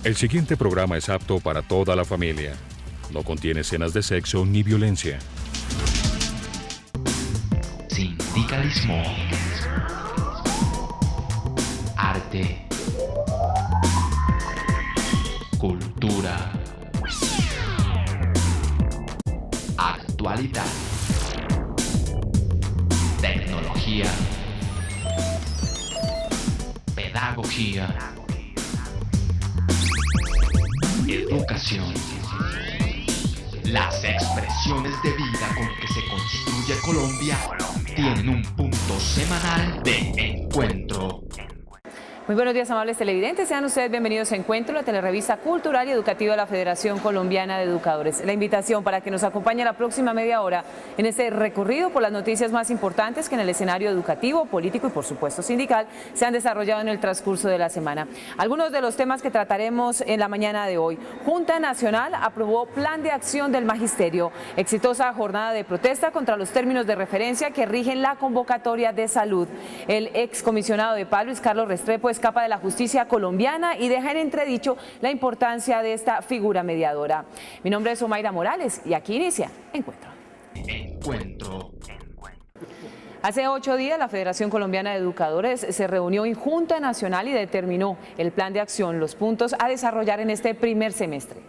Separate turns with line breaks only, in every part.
El siguiente programa es apto para toda la familia. No contiene escenas de sexo ni violencia.
Sindicalismo. Arte. Cultura. Actualidad. Tecnología. Pedagogía. Educación. Las expresiones de vida con que se construye Colombia tienen un punto semanal de encuentro.
Muy buenos días, amables televidentes. Sean ustedes bienvenidos a Encuentro, la telerrevista cultural y educativa de la Federación Colombiana de Educadores. La invitación para que nos acompañe la próxima media hora en este recorrido por las noticias más importantes que en el escenario educativo, político y por supuesto sindical se han desarrollado en el transcurso de la semana. Algunos de los temas que trataremos en la mañana de hoy. Junta Nacional aprobó Plan de Acción del Magisterio. Exitosa jornada de protesta contra los términos de referencia que rigen la convocatoria de salud. El excomisionado de Paz, Luis Carlos Restrepo, escapa de la justicia colombiana y deja en entredicho la importancia de esta figura mediadora. Mi nombre es Omaira Morales y aquí inicia Encuentro. Hace 8 días la Federación Colombiana de Educadores se reunió en Junta Nacional y determinó el plan de acción, los puntos a desarrollar en este primer semestre.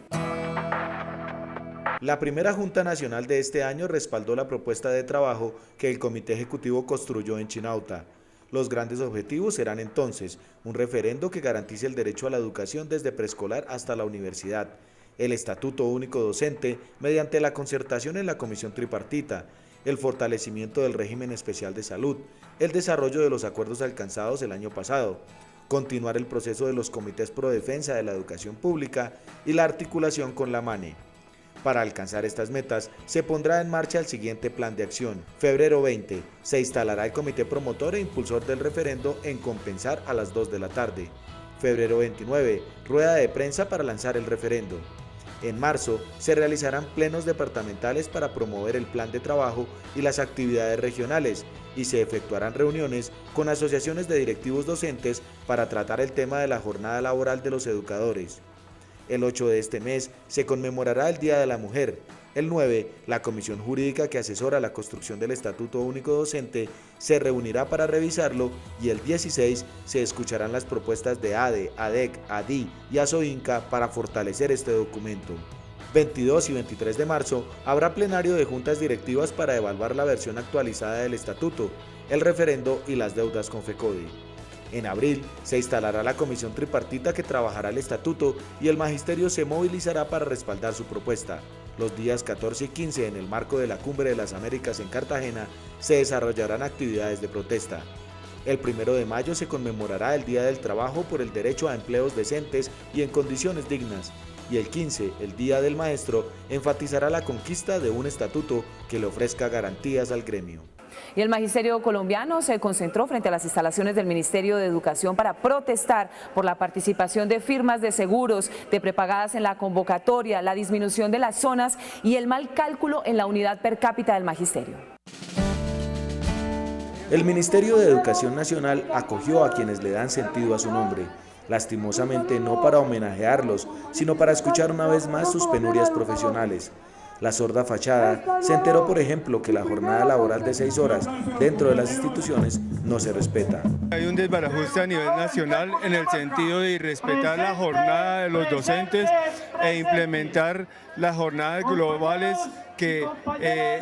La primera Junta Nacional de este año respaldó la propuesta de trabajo que el Comité Ejecutivo construyó en Chinauta. Los grandes objetivos serán entonces un referendo que garantice el derecho a la educación desde preescolar hasta la universidad, el Estatuto Único Docente mediante la concertación en la Comisión Tripartita, el fortalecimiento del régimen especial de salud, el desarrollo de los acuerdos alcanzados el año pasado, continuar el proceso de los comités pro defensa de la educación pública y la articulación con la MANE. Para alcanzar estas metas, se pondrá en marcha el siguiente plan de acción. Febrero 20, se instalará el comité promotor e impulsor del referendo en Compensar a las 2 de la tarde. Febrero 29, rueda de prensa para lanzar el referendo. En marzo, se realizarán plenos departamentales para promover el plan de trabajo y las actividades regionales, y se efectuarán reuniones con asociaciones de directivos docentes para tratar el tema de la jornada laboral de los educadores. El 8 de este mes se conmemorará el Día de la Mujer. El 9, la Comisión Jurídica que asesora la construcción del Estatuto Único Docente se reunirá para revisarlo y el 16 se escucharán las propuestas de ADE, ADEC, ADI y ASOINCA para fortalecer este documento. 22 y 23 de marzo habrá plenario de juntas directivas para evaluar la versión actualizada del Estatuto, el referendo y las deudas con FECODE. En abril se instalará la comisión tripartita que trabajará el estatuto y el magisterio se movilizará para respaldar su propuesta. Los días 14 y 15, en el marco de la Cumbre de las Américas en Cartagena, se desarrollarán actividades de protesta. El 1 de mayo se conmemorará el Día del Trabajo por el derecho a empleos decentes y en condiciones dignas. Y el 15, el Día del Maestro, enfatizará la conquista de un estatuto que le ofrezca garantías al gremio.
Y el magisterio colombiano se concentró frente a las instalaciones del Ministerio de Educación para protestar por la participación de firmas de seguros, de prepagadas en la convocatoria, la disminución de las zonas y el mal cálculo en la unidad per cápita del magisterio.
El Ministerio de Educación Nacional acogió a quienes le dan sentido a su nombre, lastimosamente no para homenajearlos, sino para escuchar una vez más sus penurias profesionales. La sorda fachada se enteró, por ejemplo, que la jornada laboral de 6 horas dentro de las instituciones no se respeta.
Hay un desbarajuste a nivel nacional en el sentido de irrespetar la jornada de los docentes e implementar las jornadas globales que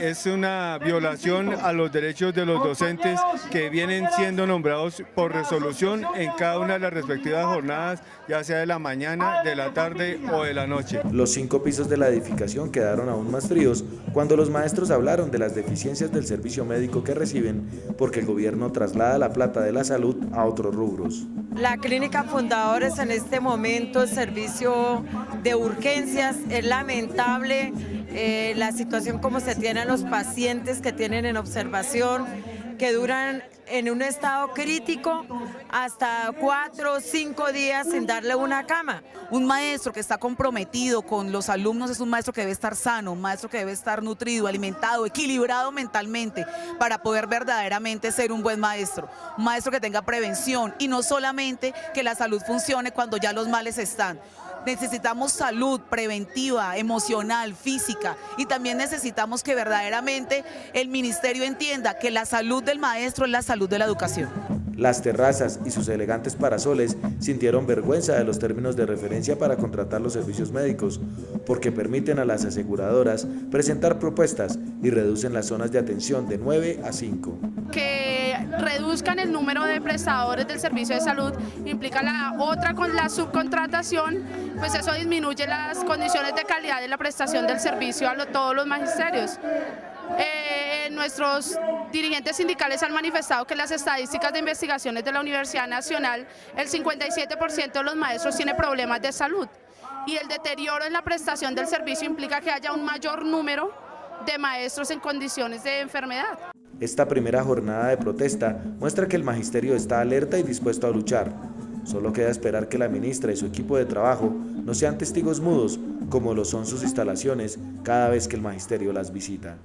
es una violación a los derechos de los docentes que vienen siendo nombrados por resolución en cada una de las respectivas jornadas, ya sea de la mañana, de la tarde o de la noche.
Los 5 pisos de la edificación quedaron aún más fríos cuando los maestros hablaron de las deficiencias del servicio médico que reciben porque el gobierno traslada la plata de la salud a otros rubros.
La clínica Fundadores en este momento, el servicio de urgencias, es lamentable la situación como se tienen los pacientes que tienen en observación, que duran en un estado crítico hasta 4 o 5 días sin darle una cama.
Un maestro que está comprometido con los alumnos es un maestro que debe estar sano, un maestro que debe estar nutrido, alimentado, equilibrado mentalmente para poder verdaderamente ser un buen maestro. Un maestro que tenga prevención y no solamente que la salud funcione cuando ya los males están. necesitamos salud preventiva, emocional, física, y también necesitamos que verdaderamente el ministerio entienda que la salud del maestro es la salud de la educación.
Las terrazas y sus elegantes parasoles sintieron vergüenza de los términos de referencia para contratar los servicios médicos, porque permiten a las aseguradoras presentar propuestas y reducen las zonas de atención de 9 a 5.
Que reduzcan el número de prestadores del servicio de salud implica la otra con la subcontratación, pues eso disminuye las condiciones de calidad de la prestación del servicio a todos los magisterios. Nuestros dirigentes sindicales han manifestado que las estadísticas de investigaciones de la Universidad Nacional, el 57% de los maestros tiene problemas de salud y el deterioro en la prestación del servicio implica que haya un mayor número de maestros en condiciones de enfermedad.
Esta primera jornada de protesta muestra que el magisterio está alerta y dispuesto a luchar. Solo queda esperar que la ministra y su equipo de trabajo no sean testigos mudos, como lo son sus instalaciones cada vez que el magisterio las visita.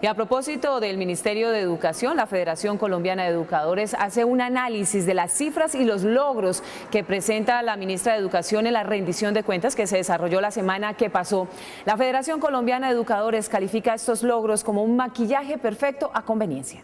Y a propósito del Ministerio de Educación, la Federación Colombiana de Educadores hace un análisis de las cifras y los logros que presenta la ministra de Educación en la rendición de cuentas que se desarrolló la semana que pasó. La Federación Colombiana de Educadores califica estos logros como un maquillaje perfecto a conveniencia.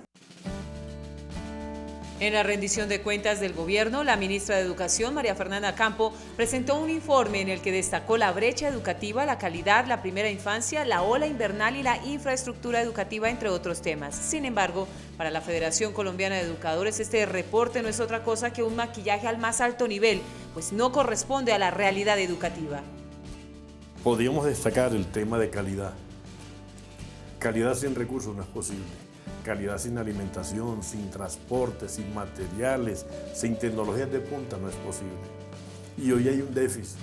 En la rendición de cuentas del gobierno, la ministra de Educación, María Fernanda Campo, presentó un informe en el que destacó la brecha educativa, la calidad, la primera infancia, la ola invernal y la infraestructura educativa, entre otros temas. Sin embargo, para la Federación Colombiana de Educadores, este reporte no es otra cosa que un maquillaje al más alto nivel, pues no corresponde a la realidad educativa.
Podríamos destacar el tema de calidad. Calidad sin recursos no es posible. Calidad sin alimentación, sin transporte, sin materiales, sin tecnologías de punta no es posible. Y hoy hay un déficit.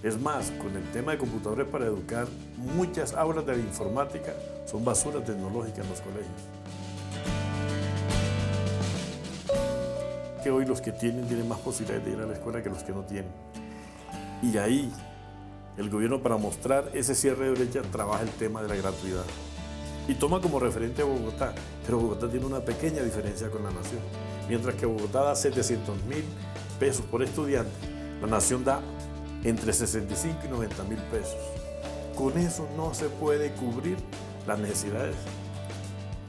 Es más, con el tema de computadores para educar, muchas aulas de la informática son basura tecnológica en los colegios. Que hoy los que tienen más posibilidades de ir a la escuela que los que no tienen. Y ahí el gobierno, para mostrar ese cierre de brecha, trabaja el tema de la gratuidad. Y toma como referente a Bogotá, pero Bogotá tiene una pequeña diferencia con la nación. Mientras que Bogotá da 700.000 pesos por estudiante, la nación da entre 65 y 90.000 pesos. Con eso no se puede cubrir las necesidades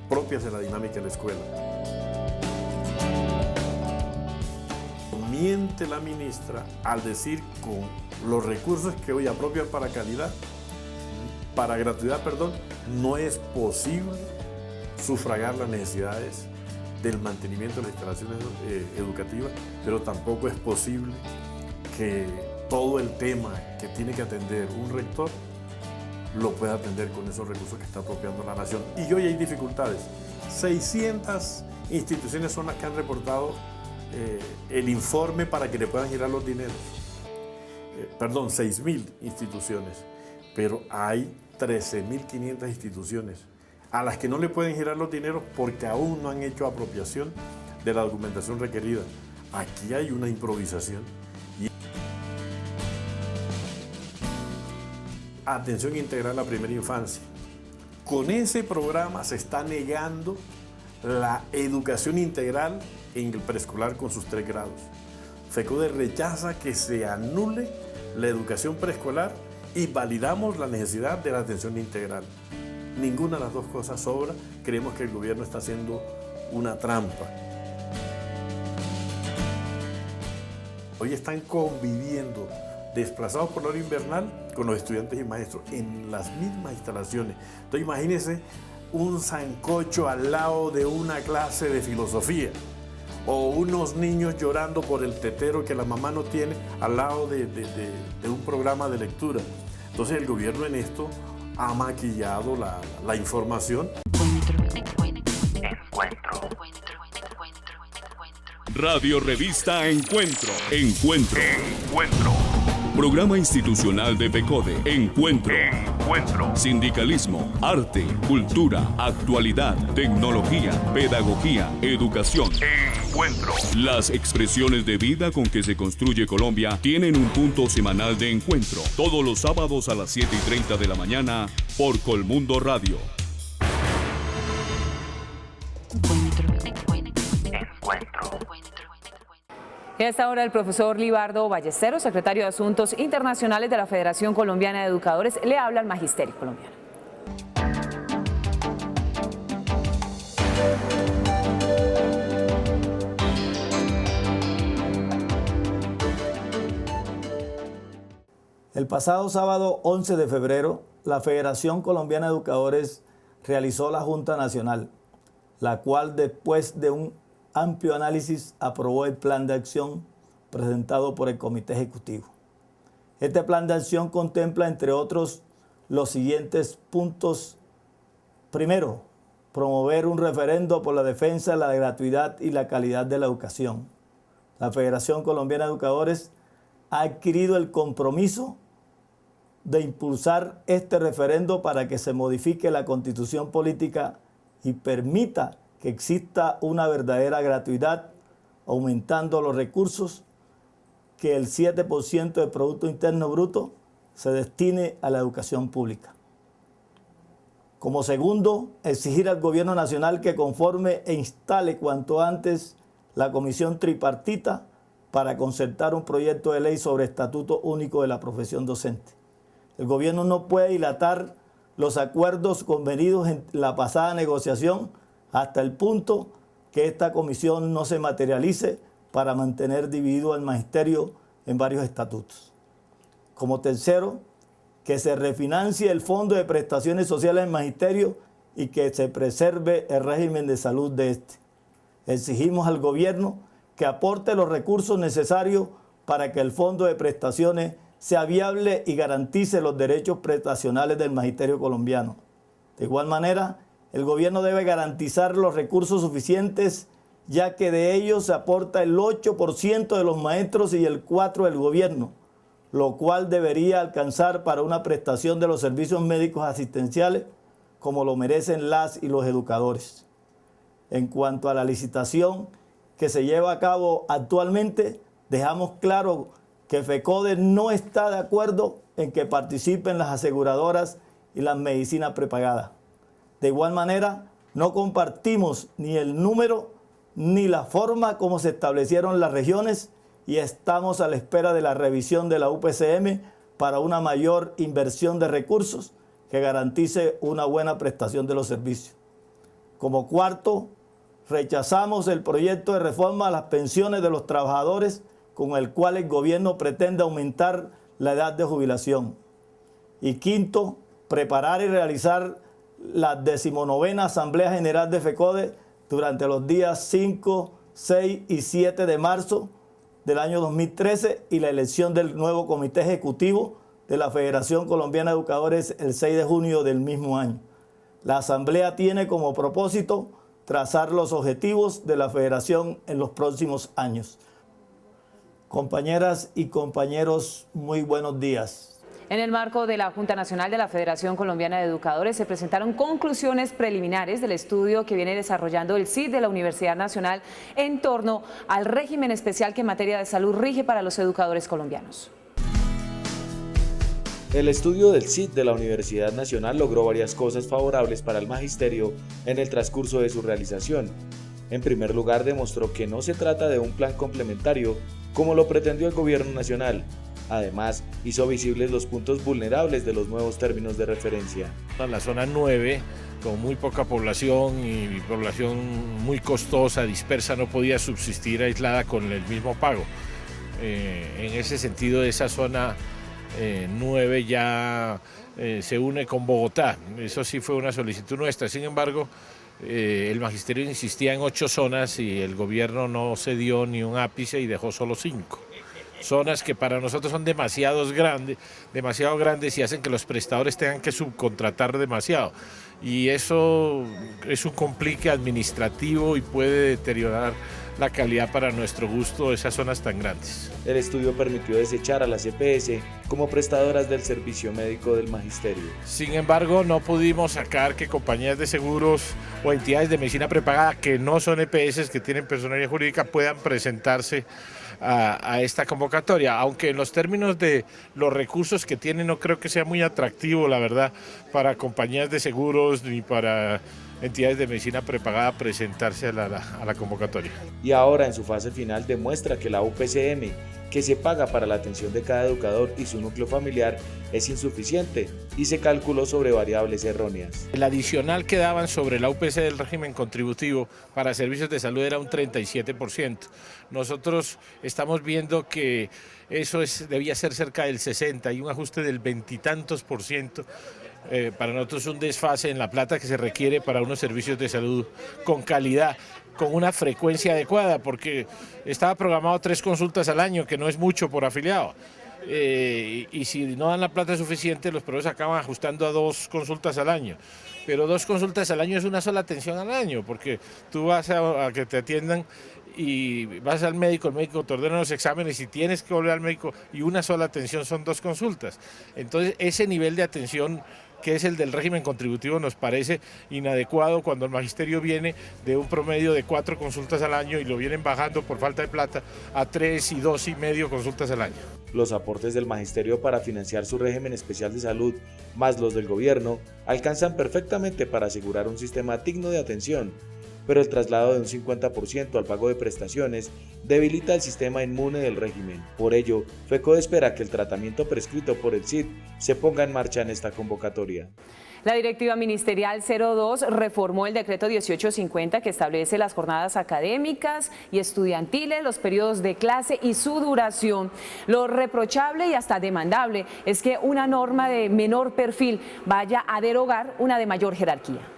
propias de la dinámica de la escuela. Miente la ministra al decir con los recursos que hoy apropian para gratuidad, no es posible sufragar las necesidades del mantenimiento de las instalaciones educativas, pero tampoco es posible que todo el tema que tiene que atender un rector lo pueda atender con esos recursos que está apropiando la nación. Y hoy hay dificultades. 600 instituciones son las que han reportado el informe para que le puedan girar los dineros. 6.000 instituciones, pero hay 13.500 instituciones a las que no le pueden girar los dineros porque aún no han hecho apropiación de la documentación requerida. Aquí hay una improvisación. Atención integral a la primera infancia. Con ese programa se está negando la educación integral en el preescolar con sus 3 grados. FECODE rechaza que se anule la educación preescolar y validamos la necesidad de la atención integral. Ninguna de las dos cosas sobra. Creemos que el gobierno está haciendo una trampa. Hoy están conviviendo, desplazados por la hora invernal, con los estudiantes y maestros en las mismas instalaciones. Entonces imagínense un sancocho al lado de una clase de filosofía, o unos niños llorando por el tetero que la mamá no tiene al lado de un programa de lectura. Entonces el gobierno en esto ha maquillado la información.
Radio Revista Encuentro. Encuentro. Programa institucional de FECODE. Encuentro. Sindicalismo, arte, cultura, actualidad, tecnología, pedagogía, educación. Encuentro. Las expresiones de vida con que se construye Colombia tienen un punto semanal de encuentro. Todos los sábados a las 7:30 de la mañana por Colmundo Radio.
Y a esta hora el profesor Libardo Ballesteros, secretario de Asuntos Internacionales de la Federación Colombiana de Educadores, le habla al Magisterio colombiano.
El pasado sábado 11 de febrero, la Federación Colombiana de Educadores realizó la Junta Nacional, la cual después de un amplio análisis aprobó el plan de acción presentado por el Comité Ejecutivo. Este plan de acción contempla, entre otros, los siguientes puntos. Primero, promover un referendo por la defensa de la gratuidad y la calidad de la educación. La Federación Colombiana de Educadores ha adquirido el compromiso de impulsar este referendo para que se modifique la Constitución política y permita que exista una verdadera gratuidad, aumentando los recursos, que el 7% del Producto Interno Bruto se destine a la educación pública. Como segundo, exigir al Gobierno Nacional que conforme e instale cuanto antes la Comisión Tripartita para concertar un proyecto de ley sobre Estatuto Único de la Profesión Docente. El Gobierno no puede dilatar los acuerdos convenidos en la pasada negociación hasta el punto que esta comisión no se materialice para mantener dividido el magisterio en varios estatutos. Como tercero, que se refinancie el Fondo de Prestaciones Sociales del Magisterio y que se preserve el régimen de salud de este. Exigimos al Gobierno que aporte los recursos necesarios para que el Fondo de Prestaciones sea viable y garantice los derechos prestacionales del magisterio colombiano. De igual manera, el Gobierno debe garantizar los recursos suficientes, ya que de ellos se aporta el 8% de los maestros y el 4% del Gobierno, lo cual debería alcanzar para una prestación de los servicios médicos asistenciales como lo merecen las y los educadores. En cuanto a la licitación que se lleva a cabo actualmente, dejamos claro que FECODE no está de acuerdo en que participen las aseguradoras y las medicinas prepagadas. De igual manera, no compartimos ni el número ni la forma como se establecieron las regiones y estamos a la espera de la revisión de la UPCM para una mayor inversión de recursos que garantice una buena prestación de los servicios. Como cuarto, rechazamos el proyecto de reforma a las pensiones de los trabajadores con el cual el Gobierno pretende aumentar la edad de jubilación. Y quinto, preparar y realizar la 19ª Asamblea General de FECODE durante los días 5, 6 y 7 de marzo del año 2013 y la elección del nuevo Comité Ejecutivo de la Federación Colombiana de Educadores el 6 de junio del mismo año. La Asamblea tiene como propósito trazar los objetivos de la Federación en los próximos años. Compañeras y compañeros, muy buenos días.
En el marco de la Junta Nacional de la Federación Colombiana de Educadores se presentaron conclusiones preliminares del estudio que viene desarrollando el CID de la Universidad Nacional en torno al régimen especial que en materia de salud rige para los educadores colombianos.
El estudio del CID de la Universidad Nacional logró varias cosas favorables para el magisterio en el transcurso de su realización. En primer lugar, demostró que no se trata de un plan complementario como lo pretendió el Gobierno Nacional. Además, hizo visibles los puntos vulnerables de los nuevos términos de referencia.
La zona 9, con muy poca población y población muy costosa, dispersa, no podía subsistir aislada con el mismo pago. En ese sentido, esa zona 9 ya se une con Bogotá. Eso sí fue una solicitud nuestra. Sin embargo, el magisterio insistía en 8 zonas y el gobierno no cedió ni un ápice y dejó solo 5. Zonas que para nosotros son demasiado grandes y hacen que los prestadores tengan que subcontratar demasiado. Y eso es un complique administrativo y puede deteriorar la calidad para nuestro gusto de esas zonas tan grandes.
El estudio permitió desechar a las EPS como prestadoras del servicio médico del magisterio.
Sin embargo, no pudimos sacar que compañías de seguros o entidades de medicina prepagada que no son EPS, que tienen personalidad jurídica, puedan presentarse a esta convocatoria, aunque en los términos de los recursos que tienen no creo que sea muy atractivo, la verdad, para compañías de seguros ni para entidades de medicina prepagada presentarse a la convocatoria.
Y ahora en su fase final demuestra que la UPCM, que se paga para la atención de cada educador y su núcleo familiar, es insuficiente y se calculó sobre variables erróneas.
El adicional que daban sobre la UPC del régimen contributivo para servicios de salud era un 37%. Nosotros estamos viendo que eso debía ser cerca del 60% y un ajuste del 20 y tantos %. Para nosotros es un desfase en la plata que se requiere para unos servicios de salud con calidad, con una frecuencia adecuada, porque estaba programado 3 consultas al año, que no es mucho por afiliado. Y si no dan la plata suficiente, los proveedores acaban ajustando a 2 consultas al año. Pero 2 consultas al año es una sola atención al año, porque tú vas a que te atiendan y vas al médico, el médico te ordena los exámenes y tienes que volver al médico y una sola atención son 2 consultas. Entonces ese nivel de atención que es el del régimen contributivo nos parece inadecuado cuando el magisterio viene de un promedio de 4 consultas al año y lo vienen bajando por falta de plata a 3 y 2,5 consultas al año.
Los aportes del magisterio para financiar su régimen especial de salud, más los del gobierno, alcanzan perfectamente para asegurar un sistema digno de atención, pero el traslado de un 50% al pago de prestaciones debilita el sistema inmune del régimen. Por ello, FECODE espera que el tratamiento prescrito por el CID se ponga en marcha en esta convocatoria.
La Directiva Ministerial 02 reformó el decreto 1850 que establece las jornadas académicas y estudiantiles, los periodos de clase y su duración. Lo reprochable y hasta demandable es que una norma de menor perfil vaya a derogar una de mayor jerarquía.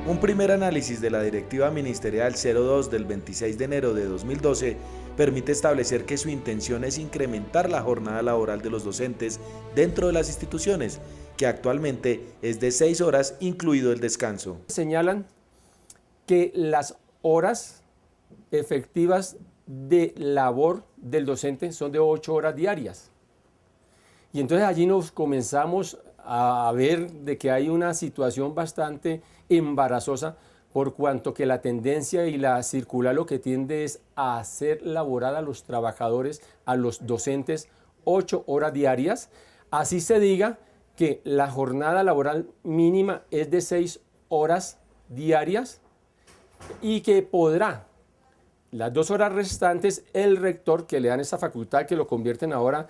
Un primer análisis de la Directiva Ministerial 02 del 26 de enero de 2012 permite establecer que su intención es incrementar la jornada laboral de los docentes dentro de las instituciones, que actualmente es de 6 horas, incluido el descanso.
Señalan que las horas efectivas de labor del docente son de 8 horas diarias. Y entonces allí nos comenzamos a ver de que hay una situación bastante embarazosa, por cuanto que la tendencia y la circular lo que tiende es a hacer laborar a los trabajadores, a los docentes, 8 horas diarias. Así se diga que la jornada laboral mínima es de 6 horas diarias y que podrá las 2 horas restantes el rector, que le dan esa facultad, que lo convierten ahora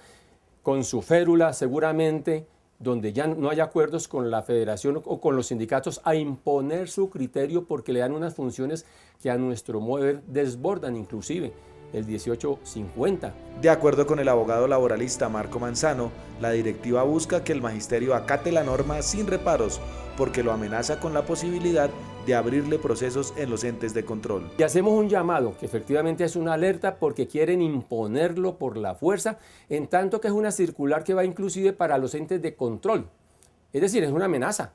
con su férula seguramente, donde ya no hay acuerdos con la federación o con los sindicatos, a imponer su criterio porque le dan unas funciones que a nuestro modo de ver desbordan inclusive el 1850.
De acuerdo con el abogado laboralista Marco Manzano, la directiva busca que el magisterio acate la norma sin reparos porque lo amenaza con la posibilidad de abrirle procesos en los entes de control.
Y hacemos un llamado, que efectivamente es una alerta porque quieren imponerlo por la fuerza, en tanto que es una circular que va inclusive para los entes de control. Es decir, es una amenaza,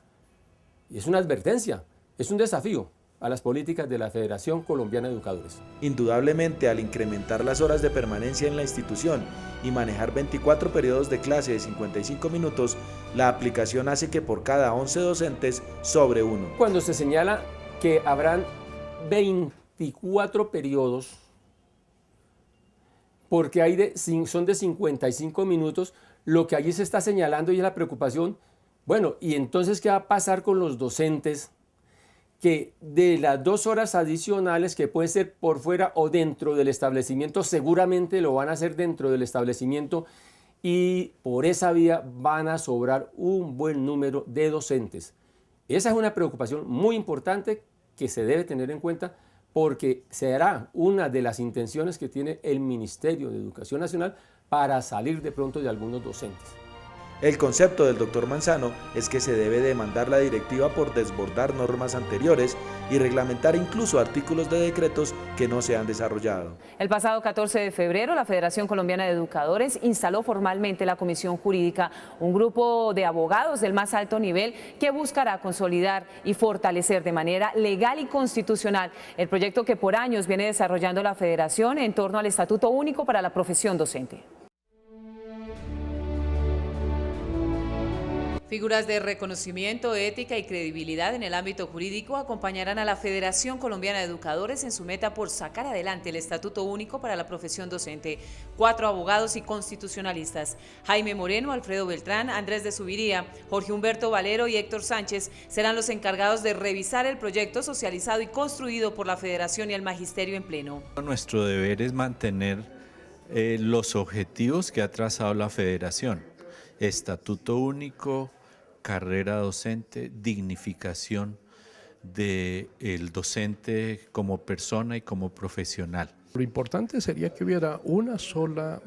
y es una advertencia, es un desafío a las políticas de la Federación Colombiana de Educadores.
Indudablemente, al incrementar las horas de permanencia en la institución y manejar 24 periodos de clase de 55 minutos, la aplicación hace que por cada 11 docentes sobre uno.
Cuando se señala que habrán 24 periodos, porque son de 55 minutos, lo que allí se está señalando y es la preocupación, bueno, ¿y entonces qué va a pasar con los docentes que de las 2 horas adicionales que pueden ser por fuera o dentro del establecimiento, seguramente lo van a hacer dentro del establecimiento y por esa vía van a sobrar un buen número de docentes? Esa es una preocupación muy importante que se debe tener en cuenta porque será una de las intenciones que tiene el Ministerio de Educación Nacional para salir de pronto de algunos docentes.
El concepto del doctor Manzano es que se debe demandar la directiva por desbordar normas anteriores y reglamentar incluso artículos de decretos que no se han desarrollado.
El pasado 14 de febrero, la Federación Colombiana de Educadores instaló formalmente la Comisión Jurídica, un grupo de abogados del más alto nivel que buscará consolidar y fortalecer de manera legal y constitucional el proyecto que por años viene desarrollando la Federación en torno al Estatuto Único para la Profesión Docente. Figuras de reconocimiento, ética y credibilidad en el ámbito jurídico acompañarán a la Federación Colombiana de Educadores en su meta por sacar adelante el Estatuto Único para la profesión docente. 4 abogados y constitucionalistas, Jaime Moreno, Alfredo Beltrán, Andrés de Subiría, Jorge Humberto Valero y Héctor Sánchez, serán los encargados de revisar el proyecto socializado y construido por la Federación y el Magisterio en pleno.
Nuestro deber es mantener los objetivos que ha trazado la Federación: Estatuto Único, carrera docente, dignificación del docente como persona y como profesional.
Lo importante sería que hubiera una sola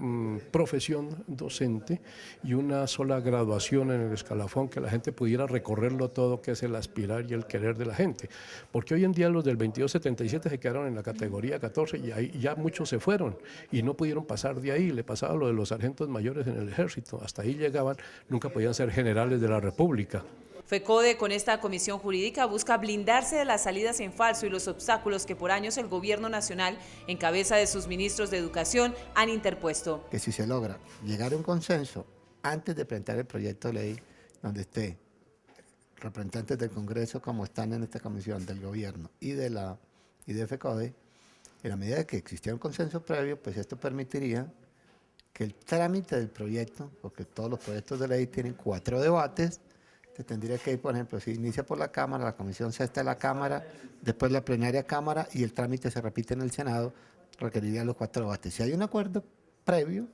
profesión docente y una sola graduación en el escalafón, que la gente pudiera recorrerlo todo, que es el aspirar y el querer de la gente. Porque hoy en día los del 2277 se quedaron en la categoría 14 y ahí ya muchos se fueron y no pudieron pasar de ahí. Le pasaba lo de los sargentos mayores en el ejército, hasta ahí llegaban, nunca podían ser generales de la República.
FECODE, con esta comisión jurídica, busca blindarse de las salidas en falso y los obstáculos que por años el gobierno nacional, en cabeza de sus ministros de educación, han interpuesto.
Que si se logra llegar a un consenso antes de presentar el proyecto de ley, donde esté representantes del Congreso como están en esta comisión, del gobierno y de FECODE, en la medida de que existiera un consenso previo, pues esto permitiría que el trámite del proyecto, porque todos los proyectos de ley tienen 4 debates, se tendría que ir, por ejemplo, si inicia por la Cámara, la Comisión Sexta de la Cámara, después la plenaria Cámara y el trámite se repite en el Senado, requeriría los 4 debates. Si hay un acuerdo previo,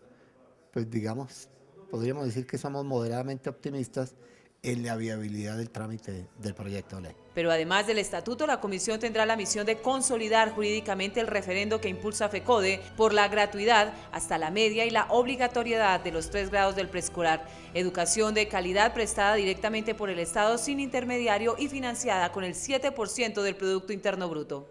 pues digamos, podríamos decir que somos moderadamente optimistas en la viabilidad del trámite del proyecto de ley.
Pero además del estatuto, la comisión tendrá la misión de consolidar jurídicamente el referendo que impulsa FECODE por la gratuidad hasta la media y la obligatoriedad de los 3 grados del preescolar, educación de calidad prestada directamente por el Estado sin intermediario y financiada con el 7% del Producto Interno Bruto.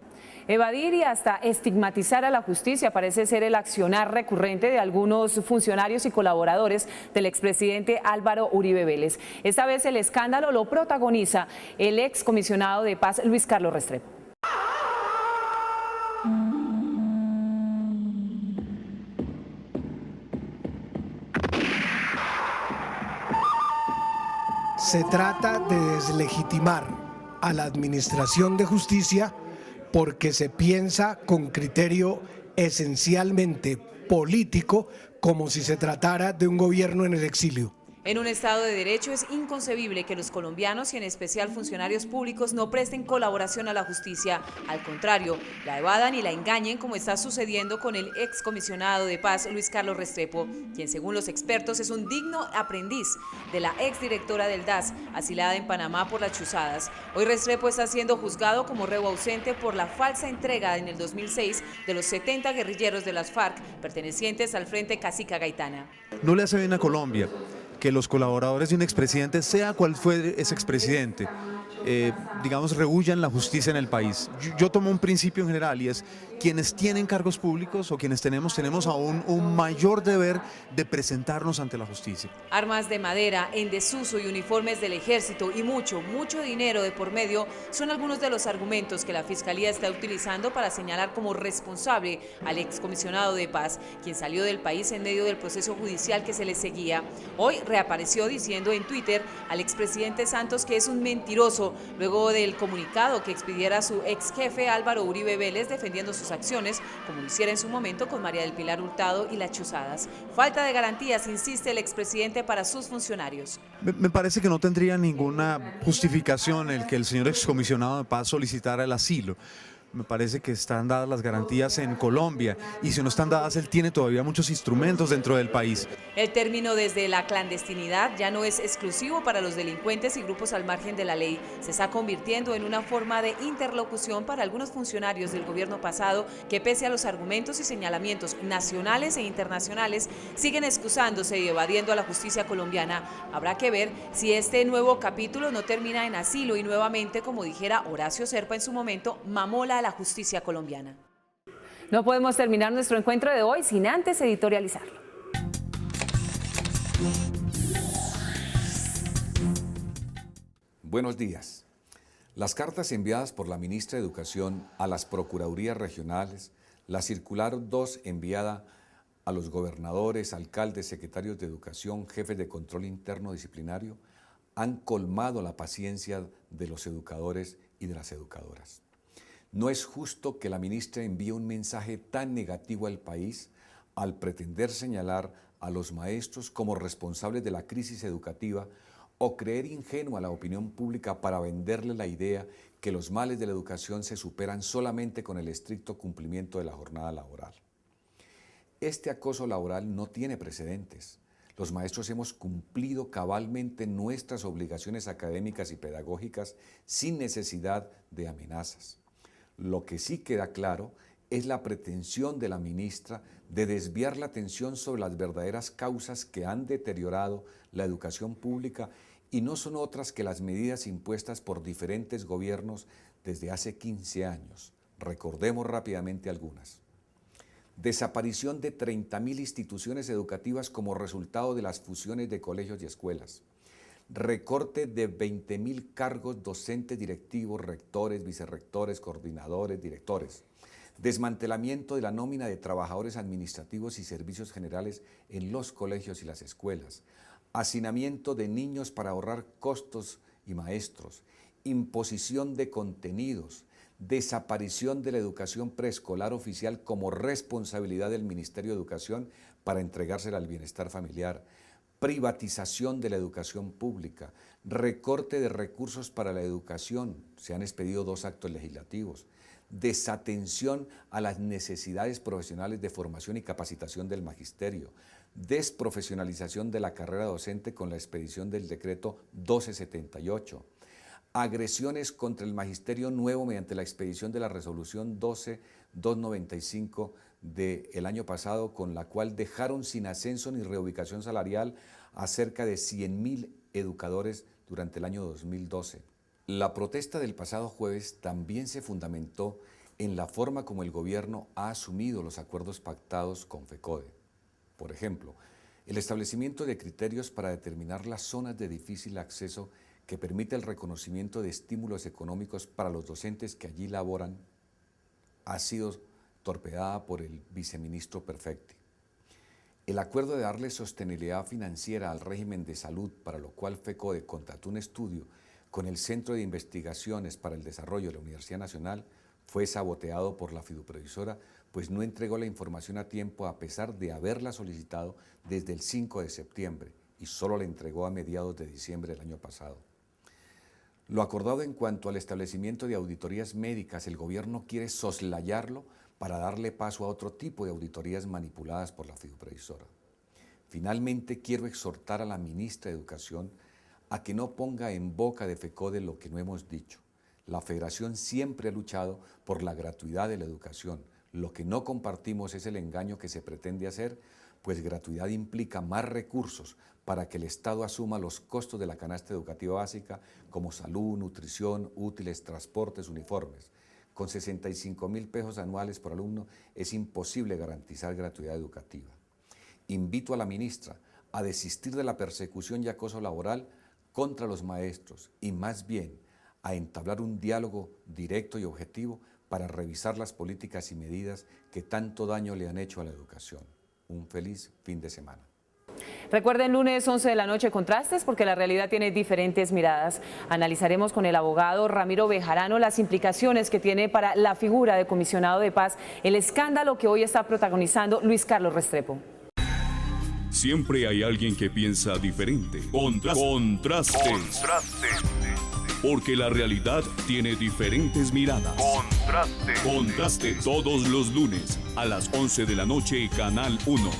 Evadir y hasta estigmatizar a la justicia parece ser el accionar recurrente de algunos funcionarios y colaboradores del expresidente Álvaro Uribe Vélez. Esta vez el escándalo lo protagoniza el excomisionado de Paz Luis Carlos Restrepo.
Se trata de deslegitimar a la administración de justicia porque se piensa con criterio esencialmente político, como si se tratara de un gobierno en el exilio.
En un Estado de Derecho es inconcebible que los colombianos y en especial funcionarios públicos no presten colaboración a la justicia. Al contrario, la evadan y la engañen, como está sucediendo con el excomisionado de Paz Luis Carlos Restrepo, quien según los expertos es un digno aprendiz de la exdirectora del DAS, asilada en Panamá por las chuzadas. Hoy Restrepo está siendo juzgado como reo ausente por la falsa entrega en el 2006 de los 70 guerrilleros de las FARC pertenecientes al Frente Cacica Gaitana.
No le hace bien a Colombia que los colaboradores de un expresidente, sea cual fue ese expresidente, digamos, rehúyan la justicia en el país. Yo tomo un principio en general y es: quienes tienen cargos públicos o quienes tenemos aún un mayor deber de presentarnos ante la justicia.
Armas de madera en desuso y uniformes del ejército y mucho dinero de por medio son algunos de los argumentos que la Fiscalía está utilizando para señalar como responsable al excomisionado de Paz, quien salió del país en medio del proceso judicial que se le seguía. Hoy reapareció diciendo en Twitter al expresidente Santos que es un mentiroso, luego del comunicado que expidiera su ex jefe Álvaro Uribe Vélez defendiendo sus acciones, como lo hiciera en su momento con María del Pilar Hurtado y las chuzadas. Falta de garantías, insiste el expresidente, para sus funcionarios.
Me parece que no tendría ninguna justificación el que el señor excomisionado de Paz solicitara el asilo. Me parece que están dadas las garantías en Colombia y si no están dadas, él tiene todavía muchos instrumentos dentro del país.
El término desde la clandestinidad ya no es exclusivo para los delincuentes y grupos al margen de la ley. Se está convirtiendo en una forma de interlocución para algunos funcionarios del gobierno pasado que, pese a los argumentos y señalamientos nacionales e internacionales, siguen excusándose y evadiendo a la justicia colombiana. Habrá que ver si este nuevo capítulo no termina en asilo y nuevamente, como dijera Horacio Serpa en su momento, mamola la justicia colombiana. No podemos terminar nuestro encuentro de hoy sin antes editorializarlo.
Buenos días. Las cartas enviadas por la ministra de Educación a las procuradurías regionales, la circular 2 enviada a los gobernadores, alcaldes, secretarios de Educación, jefes de control interno disciplinario, han colmado la paciencia de los educadores y de las educadoras. No es justo que la ministra envíe un mensaje tan negativo al país al pretender señalar a los maestros como responsables de la crisis educativa o creer ingenua a la opinión pública para venderle la idea que los males de la educación se superan solamente con el estricto cumplimiento de la jornada laboral. Este acoso laboral no tiene precedentes. Los maestros hemos cumplido cabalmente nuestras obligaciones académicas y pedagógicas sin necesidad de amenazas. Lo que sí queda claro es la pretensión de la ministra de desviar la atención sobre las verdaderas causas que han deteriorado la educación pública y no son otras que las medidas impuestas por diferentes gobiernos desde hace 15 años. Recordemos rápidamente algunas. Desaparición de 30.000 instituciones educativas como resultado de las fusiones de colegios y escuelas. Recorte de 20.000 cargos docentes, directivos, rectores, vicerrectores, coordinadores, directores. Desmantelamiento de la nómina de trabajadores administrativos y servicios generales en los colegios y las escuelas. Hacinamiento de niños para ahorrar costos y maestros. Imposición de contenidos. Desaparición de la educación preescolar oficial como responsabilidad del Ministerio de Educación para entregársela al bienestar familiar, privatización de la educación pública, recorte de recursos para la educación, se han expedido 2 actos legislativos, desatención a las necesidades profesionales de formación y capacitación del magisterio, desprofesionalización de la carrera docente con la expedición del decreto 1278, agresiones contra el magisterio nuevo mediante la expedición de la resolución 12295 del año pasado, con la cual dejaron sin ascenso ni reubicación salarial a cerca de 100.000 educadores durante el año 2012. La protesta del pasado jueves también se fundamentó en la forma como el gobierno ha asumido los acuerdos pactados con FECODE. Por ejemplo, el establecimiento de criterios para determinar las zonas de difícil acceso que permite el reconocimiento de estímulos económicos para los docentes que allí laboran, ha sido torpedada por el viceministro Perfecti. El acuerdo de darle sostenibilidad financiera al régimen de salud, para lo cual FECODE contrató un estudio con el Centro de Investigaciones para el Desarrollo de la Universidad Nacional, fue saboteado por la fiduprevisora, pues no entregó la información a tiempo a pesar de haberla solicitado desde el 5 de septiembre y solo la entregó a mediados de diciembre del año pasado. Lo acordado en cuanto al establecimiento de auditorías médicas, el gobierno quiere soslayarlo para darle paso a otro tipo de auditorías manipuladas por la fiduprevisora. Finalmente, quiero exhortar a la ministra de Educación a que no ponga en boca de FECODE lo que no hemos dicho. La Federación siempre ha luchado por la gratuidad de la educación. Lo que no compartimos es el engaño que se pretende hacer, pues gratuidad implica más recursos para que el Estado asuma los costos de la canasta educativa básica como salud, nutrición, útiles, transportes, uniformes. Con 65.000 pesos anuales por alumno es imposible garantizar gratuidad educativa. Invito a la ministra a desistir de la persecución y acoso laboral contra los maestros y más bien a entablar un diálogo directo y objetivo para revisar las políticas y medidas que tanto daño le han hecho a la educación. Un feliz fin de semana.
Recuerden, lunes 11 de la noche, Contrastes, porque la realidad tiene diferentes miradas. Analizaremos con el abogado Ramiro Bejarano las implicaciones que tiene para la figura de comisionado de paz el escándalo que hoy está protagonizando Luis Carlos Restrepo.
Siempre hay alguien que piensa diferente. Contrastes. Porque la realidad tiene diferentes miradas. Contraste todos los lunes a las 11 de la noche, Canal 1.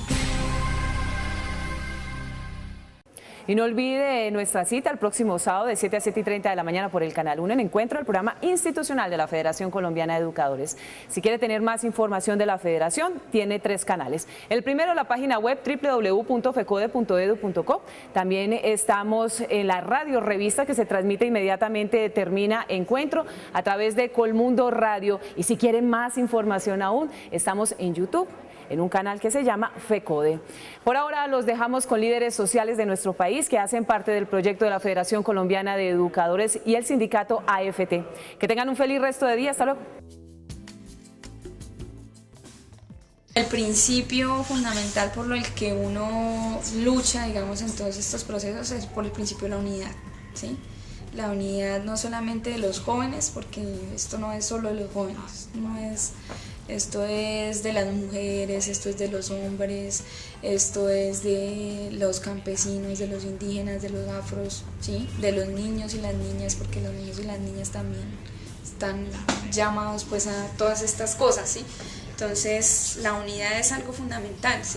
Y no olvide nuestra cita el próximo sábado de 7 a 7:30 de la mañana por el Canal 1 en Encuentro, el programa institucional de la Federación Colombiana de Educadores. Si quiere tener más información de la Federación, tiene 3 canales. El primero, la página web www.fecode.edu.co. También estamos en la radio revista que se transmite inmediatamente, termina Encuentro, a través de Colmundo Radio. Y si quieren más información aún, estamos en YouTube, en un canal que se llama FECODE. Por ahora los dejamos con líderes sociales de nuestro país que hacen parte del proyecto de la Federación Colombiana de Educadores y el sindicato AFT. Que tengan un feliz resto de día. Hasta luego.
El principio fundamental por el que uno lucha, digamos, en todos estos procesos es por el principio de la unidad. ¿sí? La unidad no solamente de los jóvenes, porque esto no es solo de los jóvenes, esto es de las mujeres, esto es de los hombres, esto es de los campesinos, de los indígenas, de los afros, ¿sí? De los niños y las niñas, porque los niños y las niñas también están llamados pues a todas estas cosas, ¿sí? Entonces la unidad es algo fundamental, ¿sí?